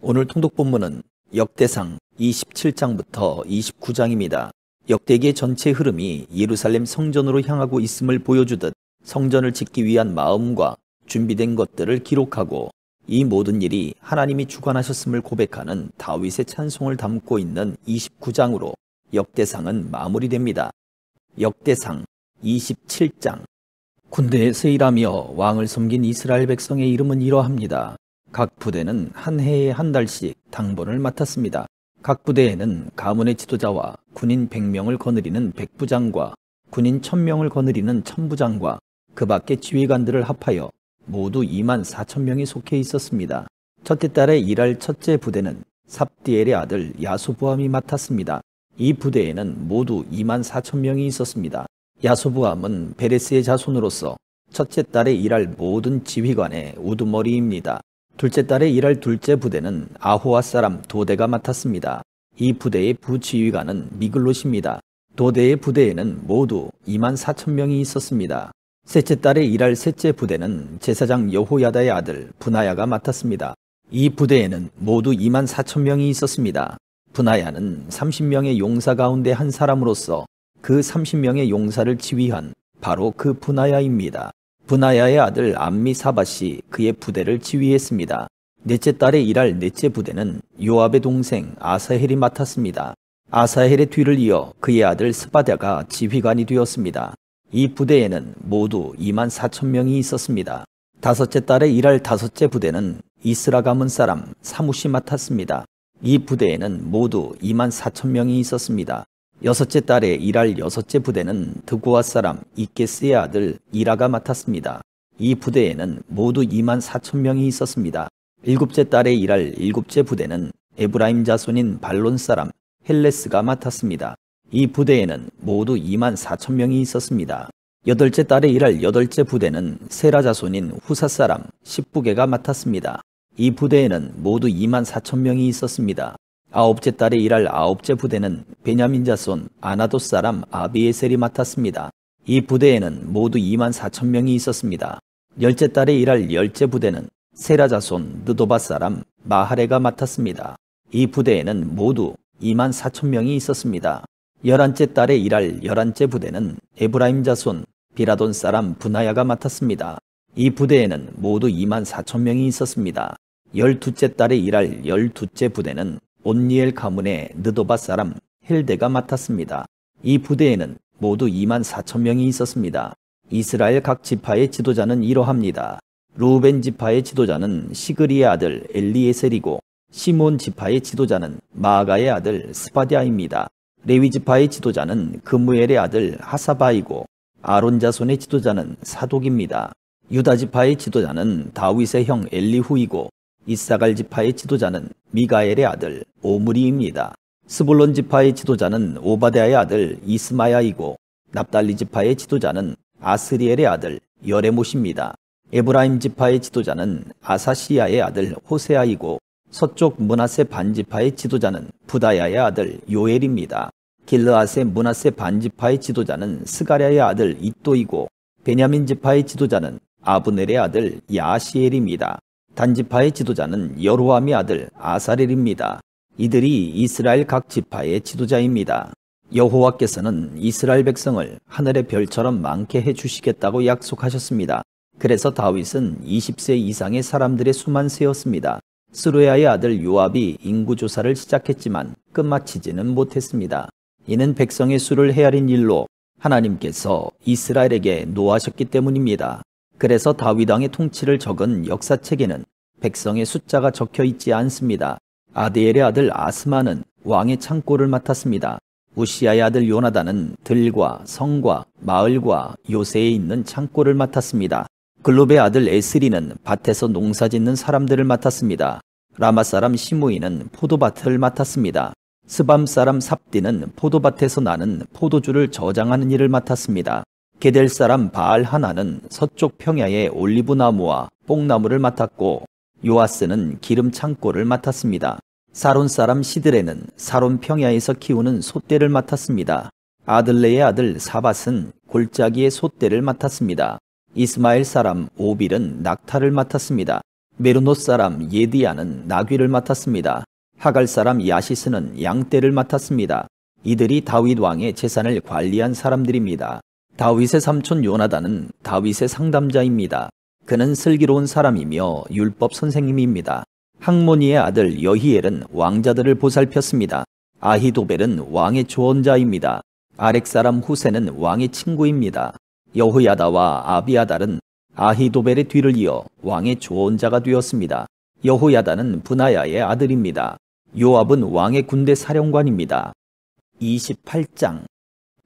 오늘 통독 본문은 역대상 27장부터 29장입니다. 역대기의 전체 흐름이 예루살렘 성전으로 향하고 있음을 보여주듯 성전을 짓기 위한 마음과 준비된 것들을 기록하고 이 모든 일이 하나님이 주관하셨음을 고백하는 다윗의 찬송을 담고 있는 29장으로 역대상은 마무리됩니다. 역대상 27장. 군대에서 일하며 왕을 섬긴 이스라엘 백성의 이름은 이러합니다. 각 부대는 한 해에 한 달씩 당번을 맡았습니다. 각 부대에는 가문의 지도자와 군인 100명을 거느리는 백부장과 군인 1000명을 거느리는 천부장과 그 밖의 지휘관들을 합하여 모두 24,000명이 속해 있었습니다. 첫째 달에 일할 첫째 부대는 삽디엘의 아들 야소부암이 맡았습니다. 이 부대에는 모두 24,000명이 있었습니다. 야소부암은 베레스의 자손으로서 첫째 달에 일할 모든 지휘관의 우두머리입니다. 둘째 달에 일할 둘째 부대는 아호와 사람 도대가 맡았습니다. 이 부대의 부지휘관은 미글롯입니다. 도대의 부대에는 모두 24,000명이 있었습니다. 셋째 달에 일할 셋째 부대는 제사장 여호야다의 아들 브나야가 맡았습니다. 이 부대에는 모두 24,000명이 있었습니다. 브나야는 30명의 용사 가운데 한 사람으로서 그 30명의 용사를 지휘한 바로 그 브나야입니다. 브나야의 아들 암미사밧이 그의 부대를 지휘했습니다. 넷째 달에 일할 넷째 부대는 요압의 동생 아사헬이 맡았습니다. 아사헬의 뒤를 이어 그의 아들 스바랴가 지휘관이 되었습니다. 이 부대에는 모두 24,000명이 있었습니다. 다섯째 달에 일할 다섯째 부대는 이스라 가문 사람 사뭇이 맡았습니다. 이 부대에는 모두 24,000명이 있었습니다. 여섯째 달에 일할 여섯째 부대는 드고아 사람 이게스의 아들 이라가 맡았습니다. 이 부대에는 모두 24,000명이 있었습니다. 일곱째 달에 일할 일곱째 부대는 에브라임 자손인 발론 사람 헬레스가 맡았습니다. 이 부대에는 모두 24,000명이 있었습니다. 여덟째 달에 일할 여덟째 부대는 세라 자손인 후사 사람 십부게가 맡았습니다. 이 부대에는 모두 24,000명이 있었습니다. 아홉째 달에 일할 아홉째 부대는 베냐민 자손 아나도 사람 아비에셀이 맡았습니다. 이 부대에는 모두 24,000명이 있었습니다. 열째 달에 일할 열째 부대는 세라 자손 느도바 사람 마하레가 맡았습니다. 이 부대에는 모두 24,000명이 있었습니다. 열한째 달에 일할 열한째 부대는 에브라임 자손 비라돈 사람 브나야가 맡았습니다. 이 부대에는 모두 24,000명이 있었습니다. 열두째 달에 일할 열두째 부대는 온니엘 가문의 느도바 사람 헬데가 맡았습니다. 이 부대에는 모두 24,000명이 있었습니다. 이스라엘 각 지파의 지도자는 이러합니다. 루벤 지파의 지도자는 시그리의 아들 엘리에셀이고 시몬 지파의 지도자는 마아가의 아들 스바랴입니다. 레위 지파의 지도자는 그무엘의 아들 하사바이고 아론 자손의 지도자는 사독입니다. 유다 지파의 지도자는 다윗의 형 엘리후이고 이사갈 지파의 지도자는 미가엘의 아들 오므리입니다. 스불론 지파의 지도자는 오바댜의 아들 이스마야이고 납달리 지파의 지도자는 아스리엘의 아들 여레못입니다. 에브라임 지파의 지도자는 아사시야의 아들 호세아이고 서쪽 므낫세 반지파의 지도자는 부다야의 아들 요엘입니다. 길르앗의 므낫세 반지파의 지도자는 스가랴의 아들 이또이고 베냐민 지파의 지도자는 아브넬의 아들 야시엘입니다. 단지파의 지도자는 여로함의 아들 아사렐입니다. 이들이 이스라엘 각 지파의 지도자입니다. 여호와께서는 이스라엘 백성을 하늘의 별처럼 많게 해주시겠다고 약속하셨습니다. 그래서 다윗은 20세 이상의 사람들의 수만 세었습니다. 스루야의 아들 요압이 인구조사를 시작했지만 끝마치지는 못했습니다. 이는 백성의 수를 헤아린 일로 하나님께서 이스라엘에게 노하셨기 때문입니다. 그래서 다윗 왕의 통치를 적은 역사책에는 백성의 숫자가 적혀 있지 않습니다. 아디엘의 아들 아스마는 왕의 창고를 맡았습니다. 우시아의 아들 요나단은 들과 성과 마을과 요새에 있는 창고를 맡았습니다. 글롭의 아들 에스리는 밭에서 농사짓는 사람들을 맡았습니다. 라마 사람 시므이는 포도밭을 맡았습니다. 스밤 사람 삽디는 포도밭에서 나는 포도주를 저장하는 일을 맡았습니다. 게델 사람 바알 하나는 서쪽 평야의 올리브 나무와 뽕나무를 맡았고 요아스는 기름 창고를 맡았습니다. 사론 사람 시드레는 사론 평야에서 키우는 소떼를 맡았습니다. 아들레의 아들 사밧은 골짜기의 소떼를 맡았습니다. 이스마엘 사람 오빌은 낙타를 맡았습니다. 메르노 사람 예디야는 나귀를 맡았습니다. 하갈 사람 야시스는 양떼를 맡았습니다. 이들이 다윗 왕의 재산을 관리한 사람들입니다. 다윗의 삼촌 요나단은 다윗의 상담자입니다. 그는 슬기로운 사람이며 율법 선생님입니다. 학모니의 아들 여히엘은 왕자들을 보살폈습니다. 아히도벨은 왕의 조언자입니다. 아렉 사람 후세는 왕의 친구입니다. 여호야다와 아비아달은 아히도벨의 뒤를 이어 왕의 조언자가 되었습니다. 여호야다는 분하야의 아들입니다. 요압은 왕의 군대 사령관입니다. 28장.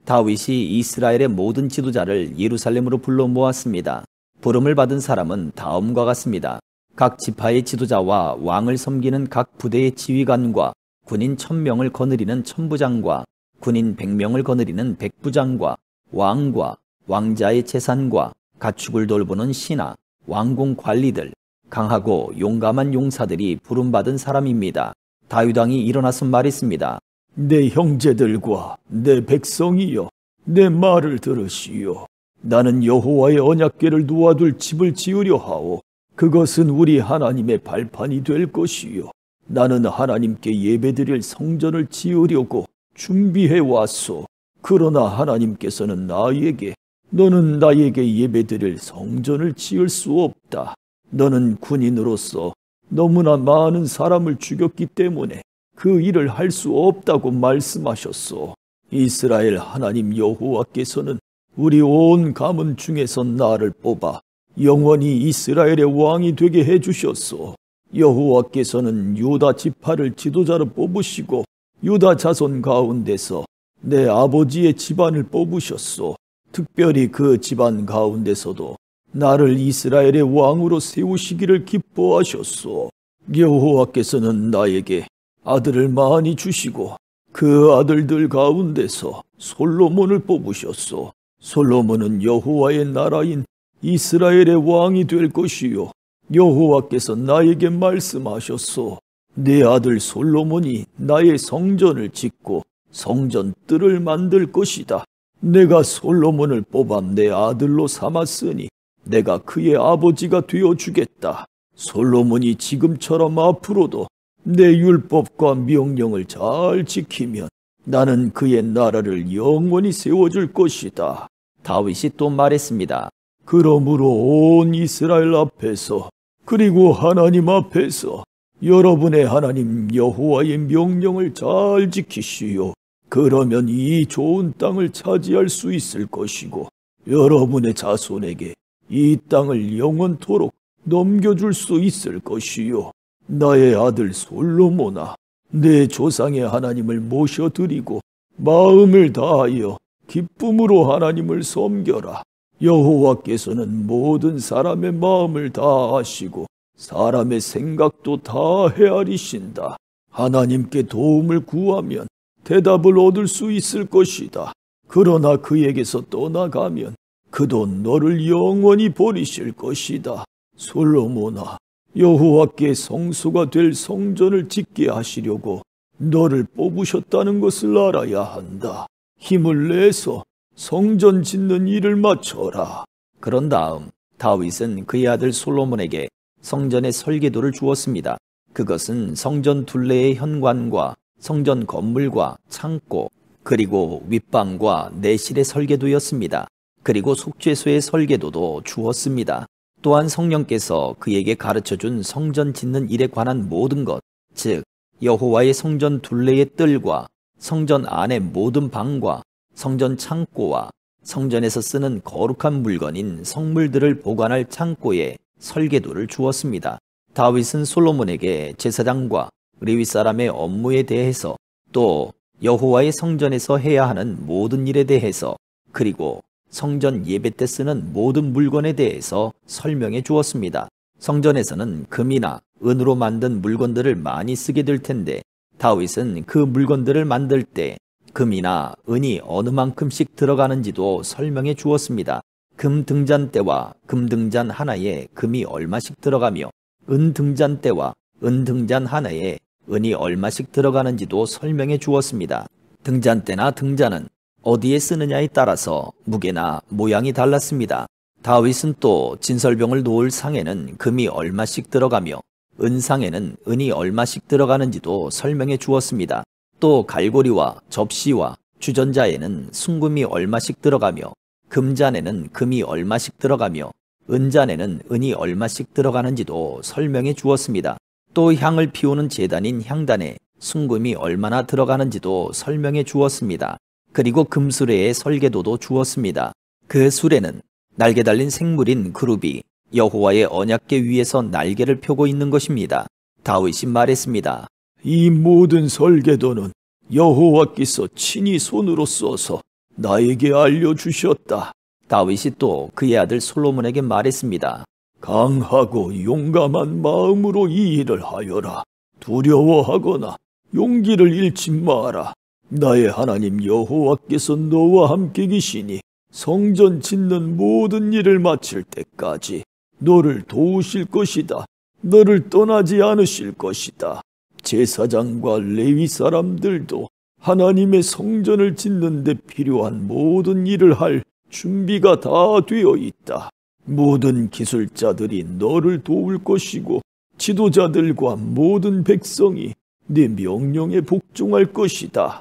다윗이 이스라엘의 모든 지도자를 예루살렘으로 불러 모았습니다. 부름을 받은 사람은 다음과 같습니다. 각 지파의 지도자와 왕을 섬기는 각 부대의 지휘관과 군인 1000명을 거느리는 천부장과 군인 100명을 거느리는 백부장과 왕과 왕자의 재산과 가축을 돌보는 신하, 왕궁 관리들, 강하고 용감한 용사들이 부름받은 사람입니다. 다윗 왕이 일어나서 말했습니다. 내 형제들과 내 백성이여, 내 말을 들으시오. 나는 여호와의 언약궤를 놓아둘 집을 지으려 하오. 그것은 우리 하나님의 발판이 될 것이요. 나는 하나님께 예배드릴 성전을 지으려고 준비해 왔소. 그러나 하나님께서는 나에게 너는 나에게 예배드릴 성전을 지을 수 없다. 너는 군인으로서 너무나 많은 사람을 죽였기 때문에 그 일을 할 수 없다고 말씀하셨소. 이스라엘 하나님 여호와께서는 우리 온 가문 중에서 나를 뽑아 영원히 이스라엘의 왕이 되게 해주셨소. 여호와께서는 유다 지파를 지도자로 뽑으시고 유다 자손 가운데서 내 아버지의 집안을 뽑으셨소. 특별히 그 집안 가운데서도 나를 이스라엘의 왕으로 세우시기를 기뻐하셨소. 여호와께서는 나에게 아들을 많이 주시고 그 아들들 가운데서 솔로몬을 뽑으셨소. 솔로몬은 여호와의 나라인 이스라엘의 왕이 될 것이요. 여호와께서 나에게 말씀하셨소. 내 아들 솔로몬이 나의 성전을 짓고 성전 뜰을 만들 것이다. 내가 솔로몬을 뽑아 내 아들로 삼았으니 내가 그의 아버지가 되어주겠다. 솔로몬이 지금처럼 앞으로도 내 율법과 명령을 잘 지키면 나는 그의 나라를 영원히 세워줄 것이다. 다윗이 또 말했습니다. 그러므로 온 이스라엘 앞에서 그리고 하나님 앞에서 여러분의 하나님 여호와의 명령을 잘 지키시오. 그러면 이 좋은 땅을 차지할 수 있을 것이고 여러분의 자손에게 이 땅을 영원토록 넘겨줄 수 있을 것이요. 나의 아들 솔로몬아, 내 조상의 하나님을 모셔드리고 마음을 다하여 기쁨으로 하나님을 섬겨라. 여호와께서는 모든 사람의 마음을 다 아시고 사람의 생각도 다 헤아리신다. 하나님께 도움을 구하면 대답을 얻을 수 있을 것이다. 그러나 그에게서 떠나가면 그도 너를 영원히 버리실 것이다. 솔로몬아, 여호와께 성소가 될 성전을 짓게 하시려고 너를 뽑으셨다는 것을 알아야 한다. 힘을 내서 성전 짓는 일을 마쳐라. 그런 다음 다윗은 그의 아들 솔로몬에게 성전의 설계도를 주었습니다. 그것은 성전 둘레의 현관과 성전 건물과 창고, 그리고 윗방과 내실의 설계도였습니다. 그리고 속죄소의 설계도도 주었습니다. 또한 성령께서 그에게 가르쳐준 성전 짓는 일에 관한 모든 것, 즉 여호와의 성전 둘레의 뜰과 성전 안의 모든 방과 성전 창고와 성전에서 쓰는 거룩한 물건인 성물들을 보관할 창고에 설계도를 주었습니다. 다윗은 솔로몬에게 제사장과 레위 사람의 업무에 대해서 또 여호와의 성전에서 해야 하는 모든 일에 대해서 그리고 성전 예배 때 쓰는 모든 물건에 대해서 설명해 주었습니다. 성전에서는 금이나 은으로 만든 물건들을 많이 쓰게 될 텐데 다윗은 그 물건들을 만들 때 금이나 은이 어느 만큼씩 들어가는지도 설명해 주었습니다. 금 등잔대와 금 등잔 하나에 금이 얼마씩 들어가며 은 등잔대와 은 등잔 하나에 은이 얼마씩 들어가는지도 설명해 주었습니다. 등잔대나 등잔은 어디에 쓰느냐에 따라서 무게나 모양이 달랐습니다. 다윗은 또 진설병을 놓을 상에는 금이 얼마씩 들어가며 은상에는 은이 얼마씩 들어가는지도 설명해 주었습니다. 또 갈고리와 접시와 주전자에는 순금이 얼마씩 들어가며 금잔에는 금이 얼마씩 들어가며 은잔에는 은이 얼마씩 들어가는지도 설명해 주었습니다. 또 향을 피우는 제단인 향단에 순금이 얼마나 들어가는지도 설명해 주었습니다. 그리고 금수레의 설계도도 주었습니다. 그 수레는 날개 달린 생물인 그룹이 여호와의 언약궤 위에서 날개를 펴고 있는 것입니다. 다윗이 말했습니다. 이 모든 설계도는 여호와께서 친히 손으로 써서 나에게 알려주셨다. 다윗이 또 그의 아들 솔로몬에게 말했습니다. 강하고 용감한 마음으로 이 일을 하여라. 두려워하거나 용기를 잃지 마라. 나의 하나님 여호와께서 너와 함께 계시니 성전 짓는 모든 일을 마칠 때까지 너를 도우실 것이다. 너를 떠나지 않으실 것이다. 제사장과 레위 사람들도 하나님의 성전을 짓는 데 필요한 모든 일을 할 준비가 다 되어 있다. 모든 기술자들이 너를 도울 것이고 지도자들과 모든 백성이 네 명령에 복종할 것이다.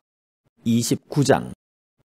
29장.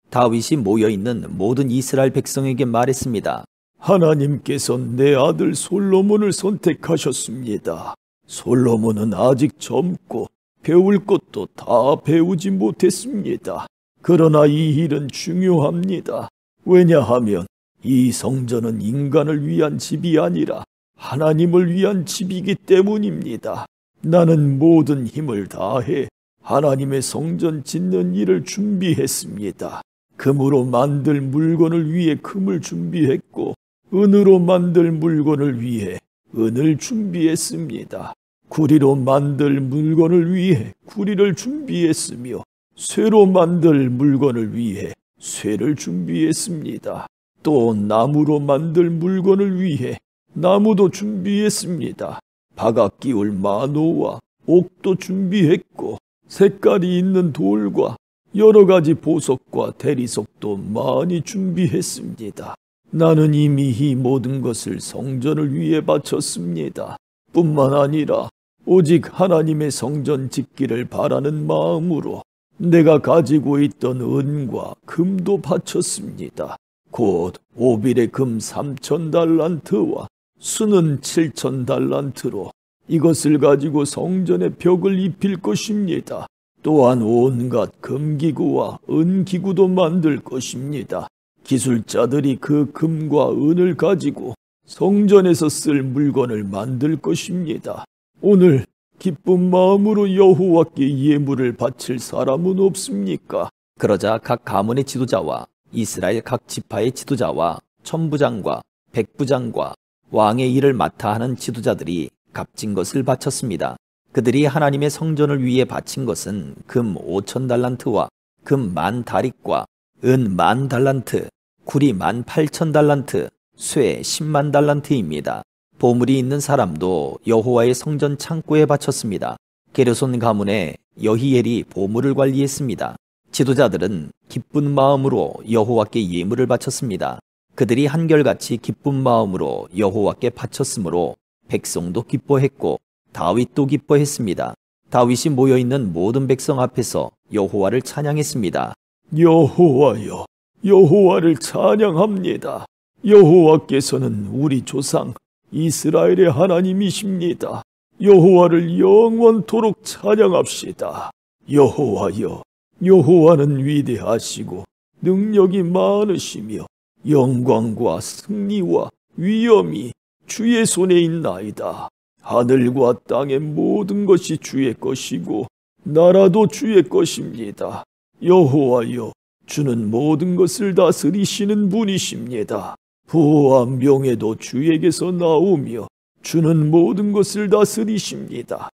다윗이 모여있는 모든 이스라엘 백성에게 말했습니다. 하나님께서 내 아들 솔로몬을 선택하셨습니다. 솔로몬은 아직 젊고 배울 것도 다 배우지 못했습니다. 그러나 이 일은 중요합니다. 왜냐하면 이 성전은 인간을 위한 집이 아니라 하나님을 위한 집이기 때문입니다. 나는 모든 힘을 다해 하나님의 성전 짓는 일을 준비했습니다. 금으로 만들 물건을 위해 금을 준비했고 은으로 만들 물건을 위해 은을 준비했습니다. 구리로 만들 물건을 위해 구리를 준비했으며 쇠로 만들 물건을 위해 쇠를 준비했습니다. 또 나무로 만들 물건을 위해 나무도 준비했습니다. 박아 끼울 마노와 옥도 준비했고 색깔이 있는 돌과 여러 가지 보석과 대리석도 많이 준비했습니다. 나는 이미 이 모든 것을 성전을 위해 바쳤습니다. 뿐만 아니라 오직 하나님의 성전 짓기를 바라는 마음으로 내가 가지고 있던 은과 금도 바쳤습니다. 곧 오빌의 금 3,000달란트와 수는 7,000달란트로 이것을 가지고 성전의 벽을 입힐 것입니다. 또한 온갖 금기구와 은기구도 만들 것입니다. 기술자들이 그 금과 은을 가지고 성전에서 쓸 물건을 만들 것입니다. 오늘 기쁜 마음으로 여호와께 예물을 바칠 사람은 없습니까? 그러자 각 가문의 지도자와 이스라엘 각 지파의 지도자와 천부장과 백부장과 왕의 일을 맡아 하는 지도자들이 값진 것을 바쳤습니다. 그들이 하나님의 성전을 위해 바친 것은 금 5,000달란트와 금 10,000다릭과 은 10,000달란트, 구리 18,000달란트, 쇠 100,000달란트입니다. 보물이 있는 사람도 여호와의 성전 창고에 바쳤습니다. 게르손 가문의 여히엘이 보물을 관리했습니다. 지도자들은 기쁜 마음으로 여호와께 예물을 바쳤습니다. 그들이 한결같이 기쁜 마음으로 여호와께 바쳤으므로 백성도 기뻐했고 다윗도 기뻐했습니다. 다윗이 모여있는 모든 백성 앞에서 여호와를 찬양했습니다. 여호와여, 여호와를 찬양합니다. 여호와께서는 우리 조상 이스라엘의 하나님이십니다. 여호와를 영원토록 찬양합시다. 여호와여, 여호와는 위대하시고 능력이 많으시며 영광과 승리와 위엄이 주의 손에 있나이다. 하늘과 땅의 모든 것이 주의 것이고 나라도 주의 것입니다. 여호와여, 주는 모든 것을 다스리시는 분이십니다. 부와 명예도 주에게서 나오며 주는 모든 것을 다스리십니다.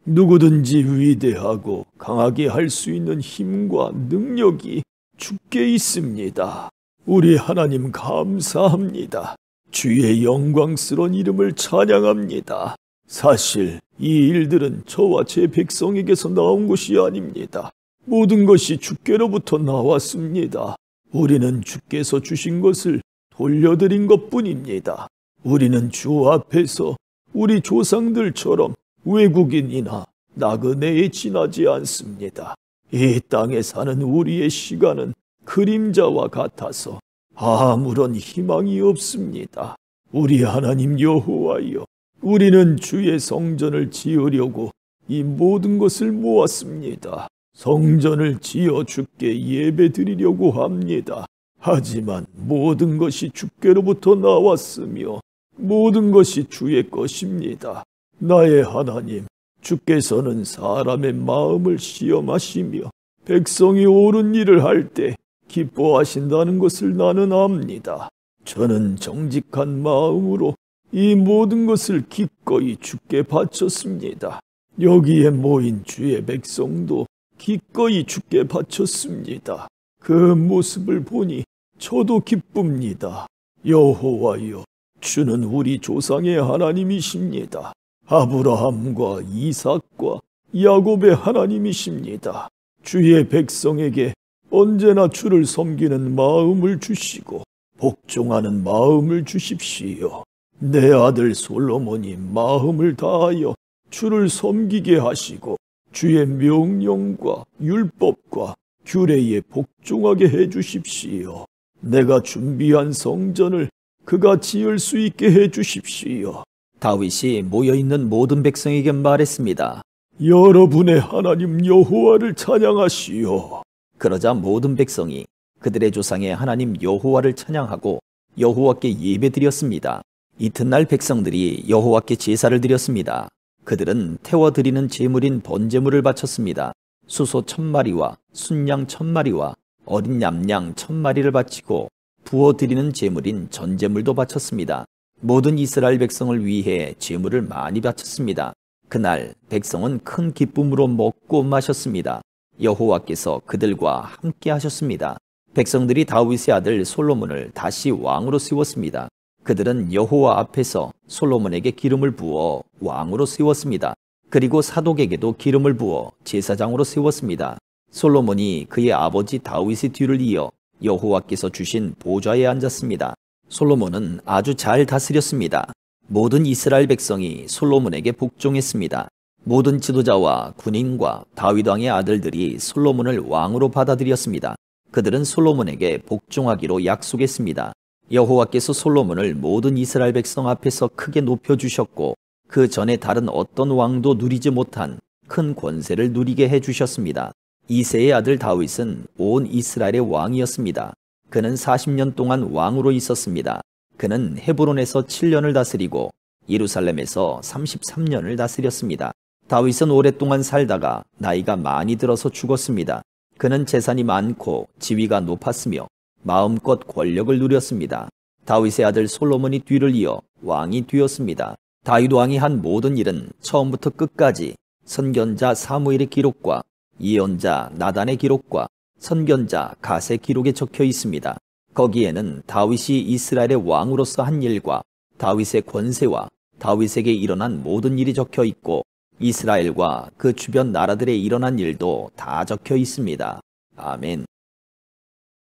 누구든지 위대하고 강하게 할 수 있는 힘과 능력이 주께 있습니다. 우리 하나님 감사합니다. 주의 영광스러운 이름을 찬양합니다. 사실 이 일들은 저와 제 백성에게서 나온 것이 아닙니다. 모든 것이 주께로부터 나왔습니다. 우리는 주께서 주신 것을 돌려드린 것뿐입니다. 우리는 주 앞에서 우리 조상들처럼 외국인이나 나그네에 지나지 않습니다. 이 땅에 사는 우리의 시간은 그림자와 같아서 아무런 희망이 없습니다. 우리 하나님 여호와여, 우리는 주의 성전을 지으려고 이 모든 것을 모았습니다. 성전을 지어 주께 예배드리려고 합니다. 하지만 모든 것이 주께로부터 나왔으며 모든 것이 주의 것입니다. 나의 하나님, 주께서는 사람의 마음을 시험하시며 백성이 옳은 일을 할 때 기뻐하신다는 것을 나는 압니다. 저는 정직한 마음으로 이 모든 것을 기꺼이 주께 바쳤습니다. 여기에 모인 주의 백성도 기꺼이 주께 바쳤습니다. 그 모습을 보니 저도 기쁩니다. 여호와여, 주는 우리 조상의 하나님이십니다. 아브라함과 이삭과 야곱의 하나님이십니다. 주의 백성에게 언제나 주를 섬기는 마음을 주시고 복종하는 마음을 주십시오. 내 아들 솔로몬이 마음을 다하여 주를 섬기게 하시고 주의 명령과 율법과 규례에 복종하게 해 주십시오. 내가 준비한 성전을 그가 지을 수 있게 해 주십시오. 다윗이 모여있는 모든 백성에게 말했습니다. 여러분의 하나님 여호와를 찬양하시오. 그러자 모든 백성이 그들의 조상의 하나님 여호와를 찬양하고 여호와께 예배드렸습니다. 이튿날 백성들이 여호와께 제사를 드렸습니다. 그들은 태워드리는 제물인 번제물을 바쳤습니다. 수소 1000마리와 순양 1000마리와 어린 얌양 1000마리를 바치고 부어드리는 제물인 전제물도 바쳤습니다. 모든 이스라엘 백성을 위해 제물을 많이 바쳤습니다. 그날 백성은 큰 기쁨으로 먹고 마셨습니다. 여호와께서 그들과 함께 하셨습니다. 백성들이 다윗의 아들 솔로몬을 다시 왕으로 세웠습니다. 그들은 여호와 앞에서 솔로몬에게 기름을 부어 왕으로 세웠습니다. 그리고 사독에게도 기름을 부어 제사장으로 세웠습니다. 솔로몬이 그의 아버지 다윗의 뒤를 이어 여호와께서 주신 보좌에 앉았습니다. 솔로몬은 아주 잘 다스렸습니다. 모든 이스라엘 백성이 솔로몬에게 복종했습니다. 모든 지도자와 군인과 다윗 왕의 아들들이 솔로몬을 왕으로 받아들였습니다. 그들은 솔로몬에게 복종하기로 약속했습니다. 여호와께서 솔로몬을 모든 이스라엘 백성 앞에서 크게 높여주셨고 그 전에 다른 어떤 왕도 누리지 못한 큰 권세를 누리게 해주셨습니다. 이새의 아들 다윗은 온 이스라엘의 왕이었습니다. 그는 40년 동안 왕으로 있었습니다. 그는 헤브론에서 7년을 다스리고 예루살렘에서 33년을 다스렸습니다. 다윗은 오랫동안 살다가 나이가 많이 들어서 죽었습니다. 그는 재산이 많고 지위가 높았으며 마음껏 권력을 누렸습니다. 다윗의 아들 솔로몬이 뒤를 이어 왕이 되었습니다. 다윗 왕이 한 모든 일은 처음부터 끝까지 선견자 사무엘의 기록과 예언자 나단의 기록과 선견자 갓의 기록에 적혀 있습니다. 거기에는 다윗이 이스라엘의 왕으로서 한 일과 다윗의 권세와 다윗에게 일어난 모든 일이 적혀 있고 이스라엘과 그 주변 나라들에 일어난 일도 다 적혀 있습니다. 아멘.